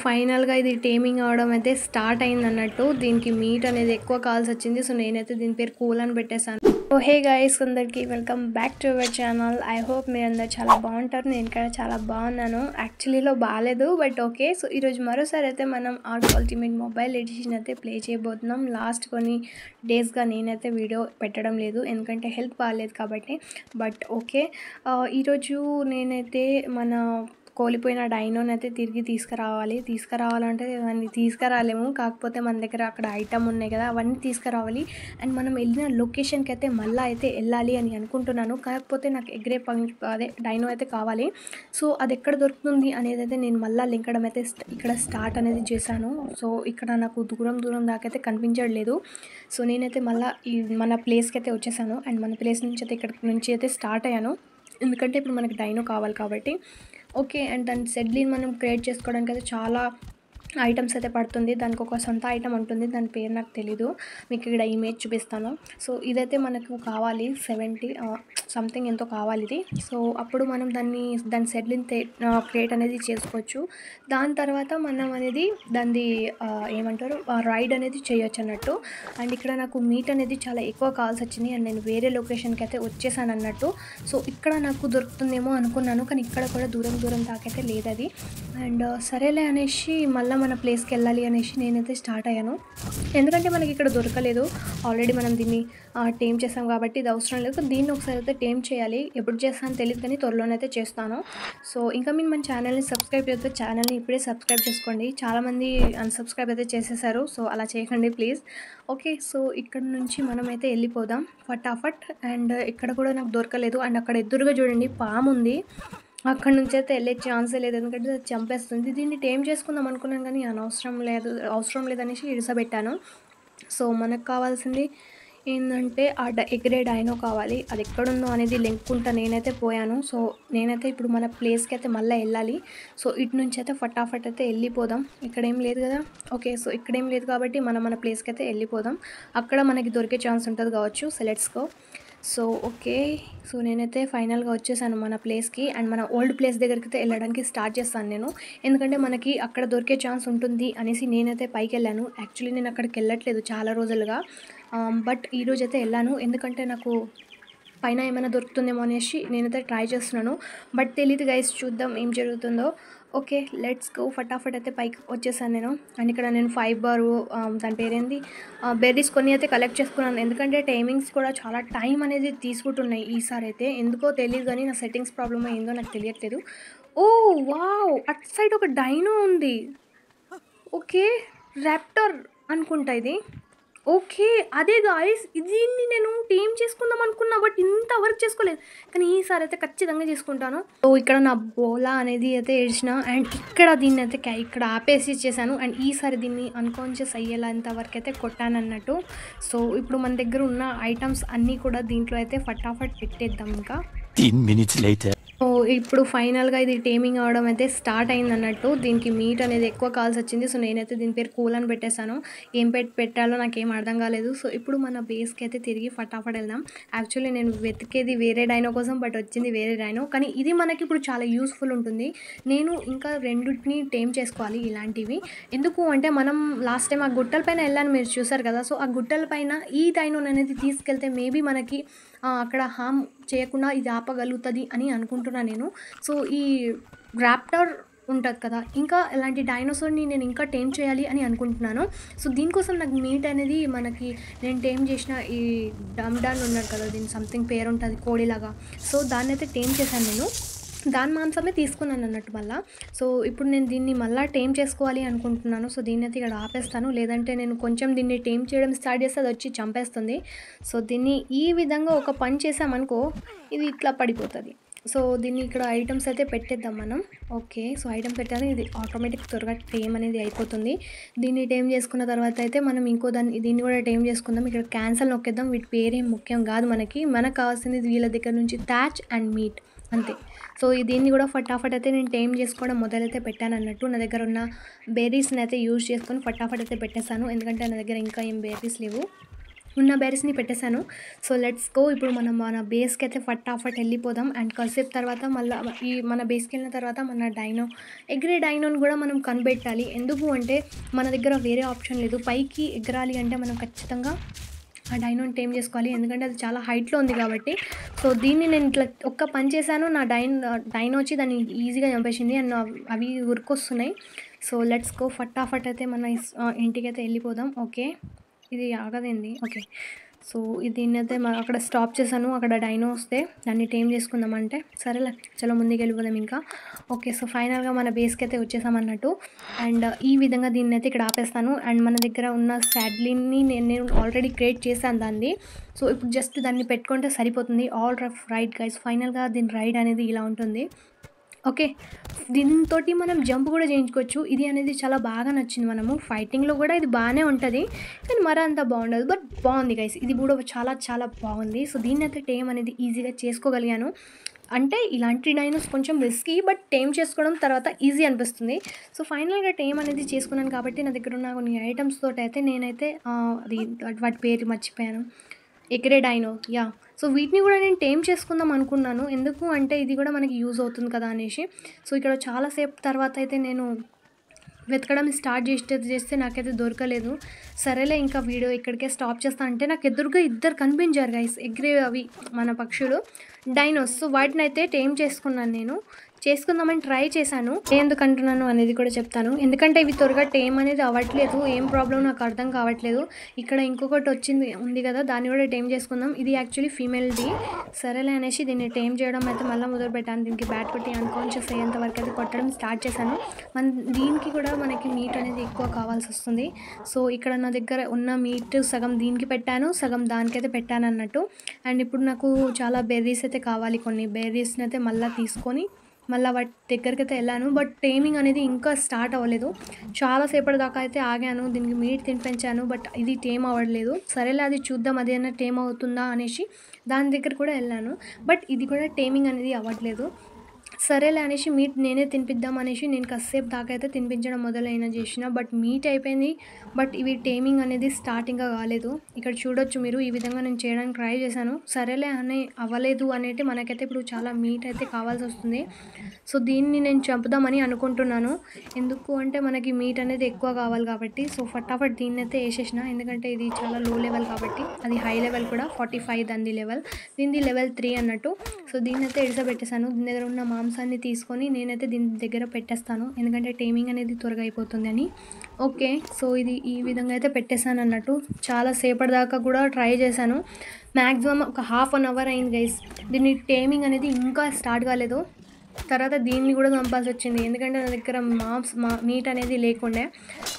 ఫైనల్‌గా ఇది టేమింగ్ అవ్వడం అయితే స్టార్ట్ అయిందన్నట్టు. దీనికి మీట్ అనేది ఎక్కువ కావాల్సొచ్చింది. సో, నేనైతే దీని పేరు కూల్ అని పెట్టేసాను. సో, హే గైస్ అందరికీ welcome back to our channel. I hope మీరందరూ చాలా బాగుంటారు. నేను కూడా చాలా బాగున్నాను. యాక్చువల్లీలో బాలేదు, బట్ ఓకే. సో, ఈరోజు మరోసారి అయితే మనం ఆర్క్ అల్టిమేట్ మొబైల్ ఎడిషన్ అయితే ప్లే చేయబోతున్నాం. లాస్ట్ కొన్ని డేస్‌గా నేనైతే వీడియో పెట్టడం లేదు, ఎందుకంటే హెల్త్ బాగాలేదు కాబట్టి. బట్ ఓకే, ఈరోజు నేనైతే మన కోల్పోయిన డైనోని అయితే తిరిగి తీసుకురావాలంటే దాన్ని తీసుకురాలేము. కాకపోతే మన దగ్గర అక్కడ ఐటమ్ ఉన్నాయి కదా, అవన్నీ తీసుకురావాలి. అండ్ మనం వెళ్ళిన లొకేషన్కి అయితే మళ్ళీ అయితే వెళ్ళాలి అని అనుకుంటున్నాను. కాకపోతే నాకు అదే డైనో అయితే కావాలి. సో అది ఎక్కడ దొరుకుతుంది అనేది అయితే నేను మళ్ళీ లింకడం అయితే ఇక్కడ స్టార్ట్ అనేది చేశాను. సో ఇక్కడ నాకు దూరం దాకా అయితే కనిపించట్లేదు. సో నేనైతే మళ్ళీ ఈ మన ప్లేస్కి అయితే వచ్చేసాను. అండ్ మన ప్లేస్ నుంచి అయితే ఇక్కడ నుంచి అయితే స్టార్ట్ అయ్యాను, ఎందుకంటే ఇప్పుడు మనకి డైనో కావాలి కాబట్టి. ఓకే, అండ్ దాని సెడ్లీని మనం క్రియేట్ చేసుకోవడానికి అయితే చాలా ఐటమ్స్ అయితే పడుతుంది. దానికి ఒక సొంత ఐటమ్ ఉంటుంది, దాని పేరు నాకు తెలీదు. మీకు ఇక్కడ ఇమేజ్ చూపిస్తాను. సో ఇదైతే మనకు కావాలి 70 సంథింగ్ ఎంతో కావాలి ఇది. సో అప్పుడు మనం దాని సెడ్లిన్ క్రియేట్ అనేది చేసుకోవచ్చు. దాని తర్వాత మనం అనేది దాన్ని ఏమంటారు రైడ్ అనేది చేయొచ్చు అన్నట్టు. అండ్ ఇక్కడ నాకు మీట్ అనేది చాలా ఎక్కువ కావాల్సి వచ్చింది. అండ్ నేను వేరే లొకేషన్కి అయితే వచ్చేసాను అన్నట్టు. సో ఇక్కడ నాకు దొరుకుతుందేమో అనుకున్నాను, కానీ ఇక్కడ కూడా దూరం దాకైతే లేదు అది. అండ్ సరేలే అనేసి మళ్ళీ మన ప్లేస్కి వెళ్ళాలి అనేసి నేనైతే స్టార్ట్ అయ్యాను, ఎందుకంటే మనకి ఇక్కడ దొరకలేదు. ఆల్రెడీ మనం దీన్ని టేమ్ చేసాం కాబట్టి ఇది అవసరం లేదు. దీన్ని ఒకసారి అయితే టేమ్ చేయాలి. ఎప్పుడు చేస్తానో తెలియదు, కానీ త్వరలోనైతే చేస్తాను. సో ఇంకా మీరు మన ఛానల్ని సబ్స్క్రైబ్ చేస్తే ఛానల్ని ఇప్పుడే సబ్స్క్రైబ్ చేసుకోండి. చాలామంది అన్సబ్స్క్రైబ్ అయితే చేసేసారు, సో అలా చేయకండి ప్లీజ్. ఓకే, సో ఇక్కడ నుంచి మనమైతే వెళ్ళిపోదాం ఫటాఫట్. అండ్ ఇక్కడ కూడా నాకు దొరకలేదు. అండ్ అక్కడ ఎదురుగా చూడండి పాము ఉంది, అక్కడ నుంచి అయితే వెళ్ళే ఛాన్సే లేదు, ఎందుకంటే అది చంపేస్తుంది. దీన్ని టేమ్ చేసుకుందాం అనుకున్నాను, కానీ అవసరం లేదనేసి ఇడిసబెట్టాను. సో మనకు కావాల్సింది ఏంటంటే ఎగిరే డైనో కావాలి. అది ఎక్కడుందో అనేది లెంక్కుంటా నేనైతే పోయాను. సో నేనైతే ఇప్పుడు మన ప్లేస్కి అయితే మళ్ళీ వెళ్ళాలి. సో ఇటు నుంచి అయితే ఫటాఫట్ అయితే వెళ్ళిపోదాం. ఇక్కడేం లేదు కదా. ఓకే, సో ఇక్కడేం లేదు కాబట్టి మన ప్లేస్కి అయితే వెళ్ళిపోదాం. అక్కడ మనకి దొరికే ఛాన్స్ ఉంటుంది కావచ్చు. So let's go. So okay, so నేనైతే ఫైనల్గా వచ్చేసాను మన ప్లేస్కి. అండ్ మన ఓల్డ్ ప్లేస్ దగ్గరికి అయితే వెళ్ళడానికి స్టార్ట్ చేస్తాను నేను, ఎందుకంటే మనకి అక్కడ దొరికే ఛాన్స్ ఉంటుంది అనేసి నేనైతే పైకి వెళ్ళాను. యాక్చువల్లీ నేను అక్కడికి వెళ్ళట్లేదు చాలా రోజులుగా, బట్ ఈరోజు అయితే వెళ్ళాను, ఎందుకంటే నాకు పైన ఏమైనా దొరుకుతుందేమో అనేసి నేనైతే ట్రై చేస్తున్నాను. బట్ తెలియదు గైస్, చూద్దాం ఏం జరుగుతుందో. Okay let's go. ఫటాఫట్ అయితే పైకి వచ్చేసాను నేను. అండ్ ఇక్కడ నేను ఫైబరు దాని పేరేంది బెర్రీస్ కొన్ని అయితే కలెక్ట్ చేసుకున్నాను, ఎందుకంటే టైమింగ్స్ కూడా చాలా టైం అనేది తీసుకుంటున్నాయి ఈసారి అయితే. ఎందుకో తెలియదు, కానీ నా సెట్టింగ్స్ ప్రాబ్లమ్ ఏందో నాకు తెలియట్లేదు. ఓ వావ్, అటు సైడ్ ఒక డైనో ఉంది. ఓకే, ర్యాప్టర్ అనుకుంటా ఇది. ఓకే అదే గాయ్స్, దీన్ని నేను టీమ్ చేసుకుందాం అనుకున్నా, బట్ ఇంత వర్క్ చేసుకోలేదు, కానీ ఈసారి అయితే ఖచ్చితంగా చేసుకుంటాను. సో ఇక్కడ నా బోలా అనేది అయితే ఏడ్చిన, అండ్ ఇక్కడ దీన్ని అయితే ఇక్కడ ఆపేసి ఇచ్చేసాను. అండ్ ఈసారి దీన్ని అన్కాన్షియస్ అయ్యేంత వరకు అయితే కొట్టాను అన్నట్టు. సో ఇప్పుడు మన దగ్గర ఉన్న ఐటమ్స్ అన్నీ కూడా దీంట్లో అయితే ఫటాఫట్ పెట్టేద్దాం. ఇంకా 10 minutes later. సో ఇప్పుడు ఫైనల్గా ఇది టేమింగ్ అవ్వడం అయితే స్టార్ట్ అయిందన్నట్టు. దీనికి మీట్ అనేది ఎక్కువ కావాల్సి వచ్చింది. సో నేనైతే దీని పేరు కూల్ అని పెట్టేశాను. ఏం పెట్టాలో నాకేం అర్థం కాలేదు. సో ఇప్పుడు మన బేస్కి అయితే తిరిగి ఫటాఫట్ వెళ్దాం. యాక్చువల్లీ నేను వెతికేది వేరే డైనో కోసం, బట్ వచ్చింది వేరే డైనో, కానీ ఇది మనకి ఇప్పుడు చాలా యూస్ఫుల్ ఉంటుంది. నేను ఇంకా రెండింటిని టేమ్ చేసుకోవాలి ఇలాంటివి. ఎందుకు అంటే మనం లాస్ట్ టైం ఆ గుట్టల పైన వెళ్ళాను, మీరు చూసారు కదా. సో ఆ గుట్టల పైన ఈ డైనోన్ అనేది తీసుకెళ్తే మేబీ మనకి అక్కడ హామ్ చేయకుండా ఇది ఆపగలుగుతుంది అని అనుకుంటున్నాను నేను. సో ఈ ర్యాప్టర్ ఉంటుంది కదా, ఇంకా ఇలాంటి డైనోసార్ని నేను ఇంకా టేమ్ చేయాలి అని అనుకుంటున్నాను. సో దీనికోసం నాకు మీట్ అనేది మనకి నేను టేమ్ చేసిన ఈ డమ్డాన్ ఉన్నాడు కదా, దీని సంథింగ్ పేరు ఉంటుంది కోడిలాగా. సో దాన్ని అయితే టేమ్ చేశాను నేను, దాని మాంసమే తీసుకున్నాను అన్నట్టు మళ్ళీ. సో ఇప్పుడు నేను దీన్ని మళ్ళీ టేమ్ చేసుకోవాలి అనుకుంటున్నాను. సో దీన్ని అయితే ఇక్కడ ఆపేస్తాను, లేదంటే నేను కొంచెం దీన్ని టేమ్ చేయడం స్టార్ట్ చేస్తే అది వచ్చి చంపేస్తుంది. సో దీన్ని ఈ విధంగా ఒక పని చేసామనుకో, ఇది ఇట్లా పడిపోతుంది. సో దీన్ని ఇక్కడ ఐటమ్స్ అయితే పెట్టేద్దాం మనం. ఓకే, సో ఐటమ్ పెట్టాలి, ఇది ఆటోమేటిక్ త్వరగా టేమ్ అనేది అయిపోతుంది. దీన్ని టేమ్ చేసుకున్న తర్వాత అయితే మనం దీన్ని కూడా టేమ్ చేసుకుందాం. ఇక్కడ క్యాన్సల్ నొక్కేద్దాం. వీటి పేరేం ముఖ్యం కాదు, మనకు కావాల్సింది వీళ్ళ దగ్గర నుంచి థ్యాచ్ అండ్ మీట్ అంతే. సో దీన్ని కూడా ఫటాఫట్ అయితే నేను టేమ్ చేసుకోవడం మొదలైతే పెట్టాను అన్నట్టు. నా దగ్గర ఉన్న బెర్రీస్ని అయితే యూజ్ చేసుకొని ఫటాఫట్ అయితే పెట్టేశాను, ఎందుకంటే నా దగ్గర ఇంకా ఏం బెర్రీస్ లేవు. ఉన్న బెర్రీస్ని పెట్టేశాను. So let's go. ఇప్పుడు మనం మన బేస్కి అయితే ఫటాఫట్ వెళ్ళిపోదాం. అండ్ కాసేపు తర్వాత మళ్ళీ ఈ మన బేస్కి వెళ్ళిన తర్వాత మన ఎగిరే డైనోని కూడా మనం కనిపెట్టాలి. ఎందుకు అంటే మన దగ్గర వేరే ఆప్షన్ లేదు. పైకి ఎగరాలి అంటే మనం ఖచ్చితంగా ఆ డైనోని టేమ్ చేసుకోవాలి. ఎందుకంటే అది చాలా హైట్లో ఉంది కాబట్టి. సో దీన్ని నేను ఇట్లా ఒక్క పని చేశాను, నా డైనో వచ్చి దాన్ని ఈజీగా చంపేసింది. అండ్ అవి ఉరికొస్తున్నాయి. So let's go. ఫటాఫట్ అయితే మన ఇంటికైతే వెళ్ళిపోదాం. ఓకే, ఇది ఆగదేంది. ఓకే, సో దీన్నైతే అక్కడ స్టాప్ చేశాను. అక్కడ డైనో వస్తే దాన్ని టేమ్ చేసుకుందామంటే సరేలే చలో ముందుకు వెళ్ళిపోదాం ఇంకా. ఓకే, సో ఫైనల్గా మన బేస్కి అయితే వచ్చేసామన్నట్టు. అండ్ ఈ విధంగా దీన్ని అయితే ఇక్కడ ఆపేస్తాను. అండ్ మన దగ్గర ఉన్న శాడ్లీని నేను ఆల్రెడీ క్రియేట్ చేశాను దాన్ని. సో ఇప్పుడు జస్ట్ దాన్ని పెట్టుకుంటే సరిపోతుంది. ఆల్ రైట్ గైస్, ఫైనల్గా దీని రైడ్ అనేది ఇలా ఉంటుంది. ఓకే, దీంతో మనం జంప్ కూడా చేయించుకోవచ్చు. ఇది అనేది చాలా బాగా నచ్చింది. మనము ఫైటింగ్లో కూడా ఇది బాగానే ఉంటుంది, కానీ మరీ అంత బాగుండదు. బట్ బాగుంది గైస్, ఇది కూడా చాలా చాలా బాగుంది. సో దీన్ని అయితే టేమ్ అనేది ఈజీగా చేసుకోగలిగాను. అంటే ఇలాంటి డైనోస్ కొంచెం రిస్కీ, బట్ టేమ్ చేసుకోవడం తర్వాత ఈజీ అనిపిస్తుంది. సో ఫైనల్గా టేమ్ అనేది చేసుకున్నాను కాబట్టి నా దగ్గర ఉన్న కొన్ని ఐటమ్స్ తోటి అయితే నేనైతే అది వాటి పేరు మర్చిపోయాను. ఎగిరే డైనో, యా. సో వీటిని కూడా నేను టేమ్ చేసుకుందాం అనుకున్నాను. ఎందుకు అంటే ఇది కూడా మనకి యూజ్ అవుతుంది కదా అనేసి. సో ఇక్కడ చాలాసేపు తర్వాత అయితే నేను వెతకడం స్టార్ట్ చేస్తే నాకైతే దొరకలేదు. సరేలే ఇంకా వీడియో ఇక్కడికే స్టాప్ చేస్తా అంటే నాకు ఎదురుగా ఇద్దరు కనిపించారు గైస్, ఎగిరే అవి మన పక్షులు డైనోస్. సో వాటిని అయితే టేమ్ చేసుకుందామని ట్రై చేశాను. ఎందుకు అంటున్నాను అనేది కూడా చెప్తాను. ఎందుకంటే ఇవి త్వరగా టేమ్ అనేది అవ్వట్లేదు. ఏం ప్రాబ్లం నాకు అర్థం కావట్లేదు. ఇక్కడ ఇంకొకటి ఉంది కదా, దాన్ని కూడా టేమ్ చేసుకుందాం. ఇది యాక్చువల్లీ ఫీమేల్ది. సరేలే అనేసి దీన్ని టేమ్ చేయడం అయితే మళ్ళీ మొదలు పెట్టాను. దీనికి బ్యాట్ కొట్టి అన్కాన్షియస్ అయ్యేంత వరకు అయితే కొట్టడం స్టార్ట్ చేశాను. దీనికి కూడా మనకి మీట్ అనేది ఎక్కువ కావాల్సి వస్తుంది. సో ఇక్కడ నా దగ్గర ఉన్న మీట్ సగం దీనికి పెట్టాను, సగం దానికైతే పెట్టాను అన్నట్టు. అండ్ ఇప్పుడు నాకు చాలా బెర్రీస్ అయితే కావాలి. కొన్ని బెర్రీస్ని అయితే మళ్ళీ తీసుకొని మళ్ళీ వాటి దగ్గరికి అయితే వెళ్ళాను. బట్ టేమింగ్ అనేది ఇంకా స్టార్ట్ అవ్వలేదు. చాలాసేపటి దాకా అయితే ఆగాను, దీనికి మీట్ తినిపించాను, బట్ ఇది టేమ్ అవ్వట్లేదు. సరేలే అది చూద్దాం, అదేనా టేమ్ అవుతుందా అనేసి దాని దగ్గర కూడా వెళ్ళాను. బట్ ఇది కూడా టేమింగ్ అనేది అవ్వట్లేదు. సరేలే అనేసి మీట్ నేనే తినిపిద్దాం అనేసి నేను కాసేపు దాకా అయితే తినిపించడం చేసిన. బట్ మీట్ అయిపోయింది, బట్ ఇవి టేమింగ్ అనేది స్టార్టింగ్గా కాలేదు. ఇక్కడ చూడొచ్చు మీరు, ఈ విధంగా నేను చేయడానికి ట్రై చేశాను. సరేలే అని అవ్వలేదు అనేది మనకైతే ఇప్పుడు చాలా మీట్ అయితే కావాల్సి వస్తుంది. సో దీన్ని నేను చంపుదామని అనుకుంటున్నాను. ఎందుకు అంటే మనకి మీట్ అనేది ఎక్కువ కావాలి కాబట్టి. సో ఫటాఫట్ దీన్ని అయితే వేసేసిన, ఎందుకంటే ఇది చాలా లో లెవెల్ కాబట్టి. అది హై లెవెల్ కూడా 45 దీనిది లెవెల్ 3 అన్నట్టు. సో దీన్ని అయితే ఎడిసబెట్టేశాను. దీని దగ్గర ఉన్న మాంసాన్ని తీసుకొని నేనైతే దీని దగ్గర పెట్టేస్తాను, ఎందుకంటే టైమింగ్ అనేది త్వరగా అయిపోతుంది అని. ఓకే, సో ఇది ఈ విధంగా అయితే పెట్టేశాను అన్నట్టు. చాలా సేపటి దాకా కూడా ట్రై చేశాను. మ్యాక్సిమం ఒక ½ అన్ అవర్ అయింది గైస్. దీన్ని టైమింగ్ అనేది ఇంకా స్టార్ట్ కాలేదు. తర్వాత దీన్ని కూడా చంపాల్సి వచ్చింది, ఎందుకంటే నా దగ్గర మీట్ అనేది లేకుండే.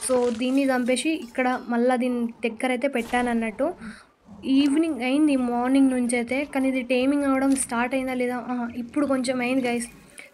సో దీన్ని చంపేసి ఇక్కడ మళ్ళీ దీని దగ్గర అయితే పెట్టాను అన్నట్టు. ఈవినింగ్ అయింది మార్నింగ్ నుంచి అయితే, కానీ ఇది టైమింగ్ అవ్వడం స్టార్ట్ అయిందా లేదా, ఇప్పుడు కొంచెం అయింది గైస్.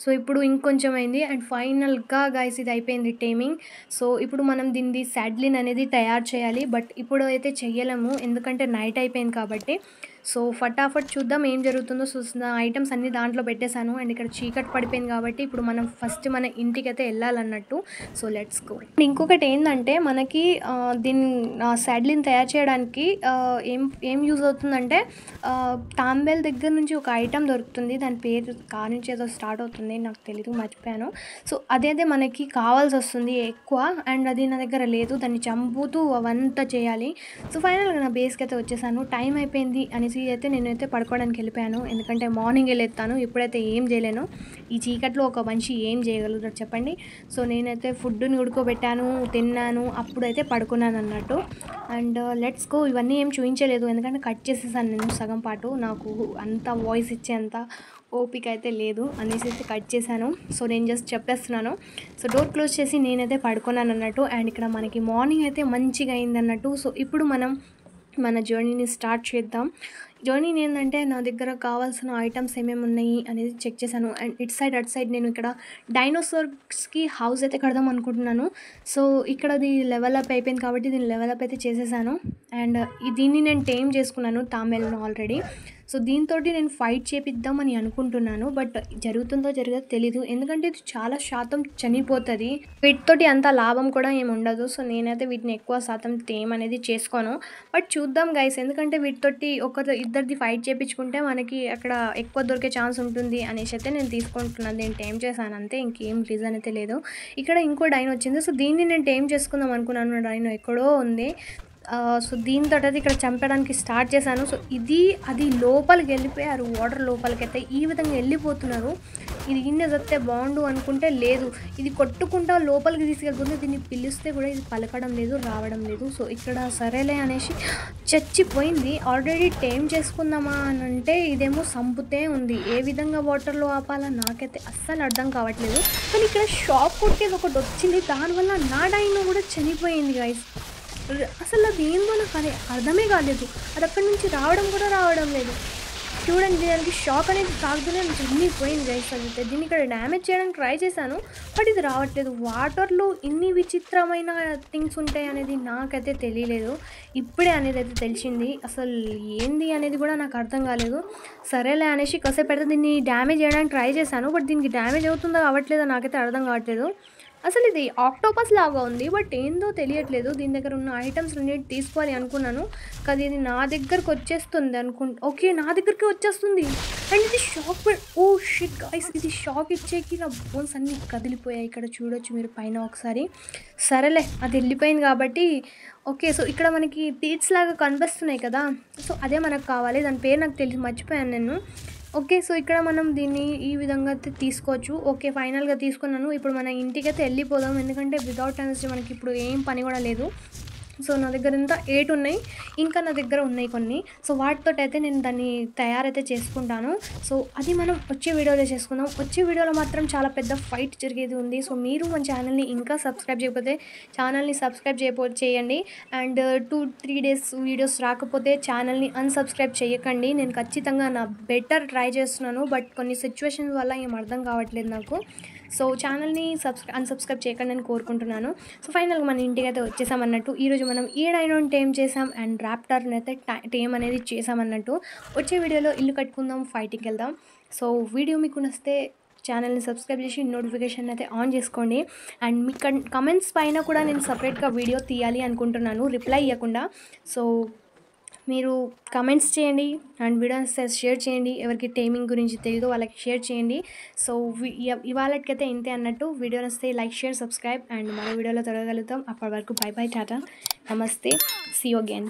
సో ఇప్పుడు ఇంకొంచెం అయింది. అండ్ ఫైనల్గా గైస్ ఇది అయిపోయింది టైమింగ్. సో ఇప్పుడు మనం దీన్ని శాడ్లిన్ అనేది తయారు చేయాలి, బట్ ఇప్పుడు అయితే చెయ్యలేము ఎందుకంటే నైట్ అయిపోయింది కాబట్టి. సో ఫటాఫట్ చూద్దాం ఏం జరుగుతుందో. సో ఐటమ్స్ అన్నీ దాంట్లో పెట్టేశాను. అండ్ ఇక్కడ చీకటి పడిపోయింది కాబట్టి ఇప్పుడు మనం ఫస్ట్ మన ఇంటికి అయితే వెళ్ళాలన్నట్టు. So let's go. ఇంకొకటి ఏంటంటే మనకి దీన్ని శాడ్లిన్ తయారు చేయడానికి ఏం యూజ్ అవుతుందంటే తాంబేల్ దగ్గర నుంచి ఒక ఐటమ్ దొరుకుతుంది, దాని పేరు నుంచి ఏదో స్టార్ట్ అవుతుంది, నాకు తెలీదు, మర్చిపోయాను. సో అదే మనకి కావాల్సి వస్తుంది ఎక్కువ. అండ్ అది నా దగ్గర లేదు, దాన్ని చంపుతూ అవంతా చేయాలి. సో ఫైనల్గా నా బేస్కి అయితే వచ్చేసాను. టైం అయిపోయింది అనేసి అయితే నేనైతే పడుకోవడానికి వెళ్ళిపోయాను, ఎందుకంటే మార్నింగ్ వెళ్ళేస్తాను, ఇప్పుడైతే ఏం చేయలేను. ఈ చీకట్లో ఒక మనిషి ఏం చేయగలుగుతారు చెప్పండి. సో నేనైతే ఫుడ్ని ఉడుకోబెట్టాను, తిన్నాను, అప్పుడైతే పడుకున్నాను అన్నట్టు. And let's go. ఇవన్నీ ఏం చూపించలేదు, ఎందుకంటే కట్ చేసేసాను నేను సగం పాటు, నాకు అంత వాయిస్ ఇచ్చేంత ఓపిక అయితే లేదు అనేసి అయితే కట్ చేశాను. సో నేను జస్ట్ చెప్పేస్తున్నాను. సో డోర్ క్లోజ్ చేసి నేనైతే పడుకున్నాను అన్నట్టు. అండ్ ఇక్కడ మనకి మార్నింగ్ అయితే మంచిగా అయింది అన్నట్టు. సో ఇప్పుడు మనం మన జర్నీని స్టార్ట్ చేద్దాం. జర్నీని ఏంటంటే నా దగ్గర కావాల్సిన ఐటమ్స్ ఏమేమి ఉన్నాయి అనేది చెక్ చేశాను. అండ్ అటు సైడ్ నేను ఇక్కడ డైనోసార్స్కి హౌస్ అయితే కడదాం అనుకుంటున్నాను. సో ఇక్కడ అది లెవెల్ అప్ అయిపోయింది కాబట్టి దీన్ని లెవెల్ అప్ అయితే చేసేసాను. అండ్ దీన్ని నేను టేమ్ చేసుకున్నాను తాంబేల్ను ఆల్రెడీ. సో దీంతోటి నేను ఫైట్ చేపిద్దామని అనుకుంటున్నాను. బట్ జరుగుతుందో జరగదో తెలీదు. ఎందుకంటే ఇది చాలా శాతం చనిపోతది. వీటితోటి అంత లాభం కూడా ఏమి ఉండదు. సో నేనైతే వీటిని ఎక్కువ శాతం టేమ్ అనేది చేసుకోను. బట్ చూద్దాం గైస్, ఎందుకంటే వీటితోటి ఇద్దరిది ఫైట్ చేపించుకుంటే మనకి అక్కడ ఎక్కువ దొరికే ఛాన్స్ ఉంటుంది అనేసి అయితే నేను తీసుకుంటున్నాను. నేను టేమ్ చేశాను అంతే, ఇంకేం రీజన్ అయితే లేదు. ఇక్కడ ఇంకో డైన్ వచ్చింది. సో దీన్ని నేను టేమ్ చేసుకుందాం అనుకున్నాను. డైన్ ఎక్కడో ఉంది. సో దీంతో అయితే ఇక్కడ చంపడానికి స్టార్ట్ చేశాను. సో అది లోపలికి వెళ్ళిపోయారు. వాటర్ లోపలికైతే ఈ విధంగా వెళ్ళిపోతున్నారు. ఇది ఇన్ని చస్తే బాగుండు అనుకుంటే లేదు, ఇది కొట్టుకుంటా లోపలికి తీసుకెళ్ళిపోతుంది. దీన్ని పిలిస్తే కూడా ఇది పలకడం లేదు, రావడం లేదు. సో ఇక్కడ సరేలే అనేసి చచ్చిపోయింది. ఆల్రెడీ టేమ్ చేసుకుందామా అని అంటే ఇదేమో సంపుతే ఉంది. ఏ విధంగా వాటర్లో ఆపాలా నాకైతే అస్సలు అర్థం కావట్లేదు. కానీ ఇక్కడ షాక్ కొట్టేది ఒకటి వచ్చింది, దానివల్ల నా డైనో కూడా చనిపోయింది గైస్. అసలు అది ఏందో నాకు అర్థమే కాలేదు. అది అక్కడి నుంచి రావడం లేదు. చూడండి, దానికి షాక్ అనేది తాగుతూనే చనిపోయింది గైస్. అయితే దీన్ని ఇక్కడ డ్యామేజ్ చేయడానికి ట్రై చేశాను, బట్ ఇది రావట్లేదు. వాటర్లో ఇన్ని విచిత్రమైన థింగ్స్ ఉంటాయి అనేది నాకైతే తెలియలేదు. ఇప్పుడే అనేది అయితే తెలిసింది. అసలు ఏంది అనేది కూడా నాకు అర్థం కాలేదు. సరేలే అనేసి కాసేపు పెడితే దీన్ని డ్యామేజ్ చేయడానికి ట్రై చేశాను, బట్ దీనికి డ్యామేజ్ అవుతుందో అవ్వట్లేదో నాకైతే అర్థం కావట్లేదు. అసలు ఇది ఆక్టోపస్ లాగా ఉంది, బట్ ఏందో తెలియట్లేదు. దీని దగ్గర ఉన్న ఐటమ్స్ రెండింటి తీసుకోవాలి అనుకున్నాను, కానీ ఇది నా దగ్గరకు వచ్చేస్తుంది ఓకే, నా దగ్గరికి వచ్చేస్తుంది. అండ్ ఇది షాక్. ఓ షిట్ గైస్, ఇది షాక్ ఇచ్చేకి నా బోన్స్ అన్నీ కదిలిపోయాయి. ఇక్కడ చూడొచ్చు మీరు పైన ఒకసారి. సరేలే, అది వెళ్ళిపోయింది కాబట్టి ఓకే. సో ఇక్కడ మనకి టీట్స్ లాగా కనిపిస్తున్నాయి కదా, సో అదే మనకు కావాలి. దాని పేరు నాకు తెలిసి మర్చిపోయాను నేను. ఓకే, సో ఇక్కడ మనం దీన్ని ఈ విధంగా అయితే తీసుకోవచ్చు. ఓకే, ఫైనల్గా తీసుకున్నాను. ఇప్పుడు మన ఇంటికైతే వెళ్ళిపోదాం, ఎందుకంటే వితౌట్ టైమ్స్ మనకి ఇప్పుడు ఏం పని కూడా లేదు. సో నా దగ్గర ఇంత 8 ఉన్నాయి, ఇంకా నా దగ్గర ఉన్నాయి కొన్ని. సో వాటితో అయితే నేను దాన్ని తయారైతే చేసుకుంటాను. సో అది మనం వచ్చే వీడియోలో చేసుకుందాం. వచ్చే వీడియోలో మాత్రం చాలా పెద్ద ఫైట్ జరిగేది ఉంది. సో మీరు మన ఛానల్ని ఇంకా సబ్స్క్రైబ్ చేయకపోతే ఛానల్ని సబ్స్క్రైబ్ చేయండి. అండ్ 2-3 డేస్ వీడియోస్ రాకపోతే ఛానల్ని అన్సబ్స్క్రైబ్ చేయకండి. నేను ఖచ్చితంగా నా బెటర్ ట్రై చేస్తున్నాను, బట్ కొన్ని సిచ్యువేషన్స్ వల్ల ఏం అర్థం కావట్లేదు నాకు. సో ఛానల్ని అన్సబ్స్క్రైబ్ చేయకండి అని కోరుకుంటున్నాను. సో ఫైనల్గా మన ఇంటికి అయితే వచ్చేసామన్నట్టు. ఈరోజు మనం ఈ డైనోని టేమ్ చేసాం అండ్ ర్యాప్టర్ని అయితే టేమ్ అనేది చేసామన్నట్టు. వచ్చే వీడియోలో ఇల్లు కట్టుకుందాం, ఫైటింగ్కి వెళ్దాం. సో వీడియో మీకు నచ్చితే ఛానల్ని సబ్స్క్రైబ్ చేసి నోటిఫికేషన్ అయితే ఆన్ చేసుకోండి. అండ్ మీ కమెంట్స్ పైన కూడా నేను సపరేట్గా వీడియో తీయాలి అనుకుంటున్నాను, రిప్లై ఇవ్వకుండా. సో మీరు కమెంట్స్ చేయండి అండ్ వీడియోస్ షేర్ చేయండి. ఎవరికి టైమింగ్ గురించి తెలియదో వాళ్ళకి షేర్ చేయండి. సో ఇవాళకైతే ఇంతే అన్నట్టు. వీడియో వస్తే లైక్, షేర్, సబ్స్క్రైబ్ అండ్ మరో వీడియోలో తొలగలుగుతాం. అప్పటి వరకు బై బై, టాటా, నమస్తే, సీ యూ అగైన్.